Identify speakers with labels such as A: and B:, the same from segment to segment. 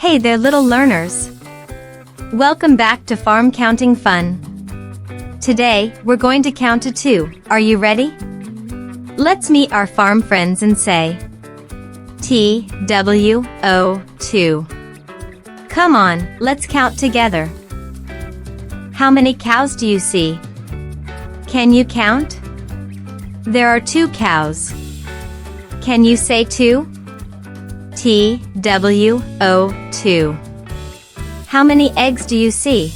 A: Hey there, little learners. Welcome back to Farm Counting Fun. Today, we're going to count to 2. Are you ready? Let's meet our farm friends and say TWO2. Come on, let's count together. How many cows do you see? Can you count? There are 2 cows. Can you say 2? TWO2. How many eggs do you see?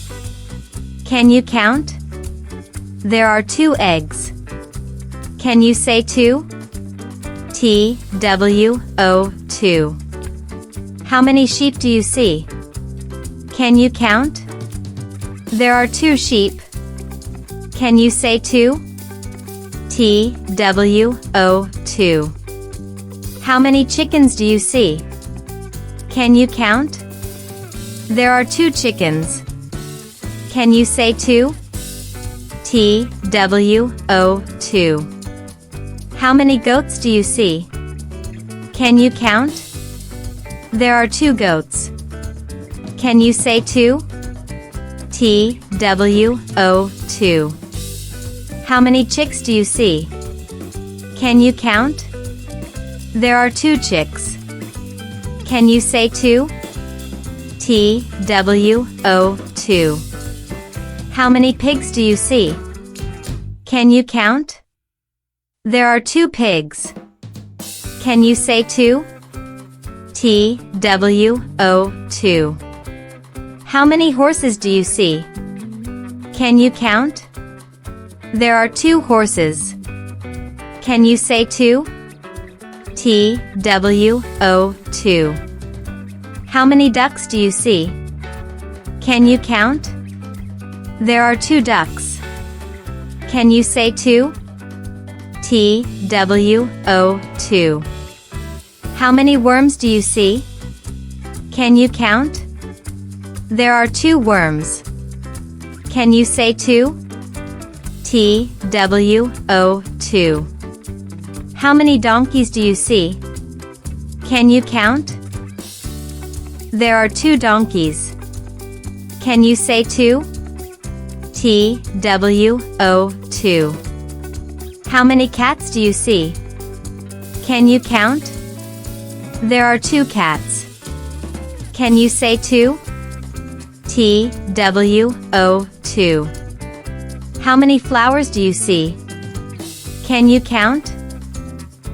A: Can you count? There are 2 eggs. Can you say 2? TWO2. How many sheep do you see? Can you count? There are 2 sheep. Can you say 2? TWO2. How many chickens do you see? Can you count? There are 2 chickens. Can you say 2? TWO2. How many goats do you see? Can you count? There are 2 goats. Can you say 2? TWO2. How many chicks do you see? Can you count? There are 2 chicks. Can you say 2? TWO2. How many pigs do you see? Can you count? There are 2 pigs. Can you say 2? TWO2. How many horses do you see? Can you count? There are 2 horses. Can you say 2? TWO2. How many ducks do you see? Can you count? There are 2 ducks. Can you say 2? TWO2. How many worms do you see? Can you count? There are 2 worms. Can you say 2? TWO2. How many donkeys do you see? Can you count? There are 2 donkeys. Can you say 2? TWO2. How many cats do you see? Can you count? There are 2 cats. Can you say 2? TWO2. How many flowers do you see? Can you count?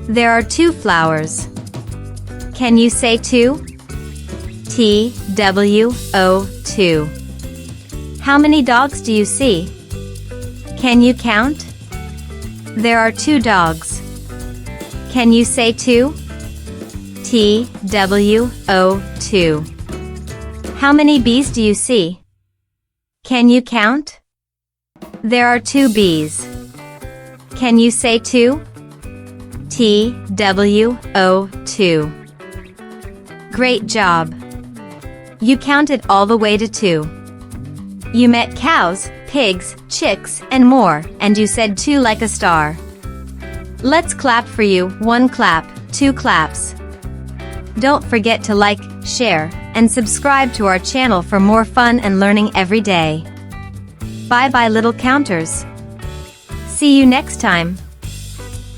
A: There are 2 flowers. Can you say 2? TWO2. How many dogs do you see? Can you count? There are 2 dogs. Can you say 2? TWO2. How many bees do you see? Can you count? There are 2 bees. Can you say 2? TWO2. Great job! You counted all the way to 2. You met cows, pigs, chicks, and more, and you said 2 like a star. Let's clap for you. 1 clap, 2 claps. Don't forget to like, share, and subscribe to our channel for more fun and learning every day. Bye bye, little counters. See you next time.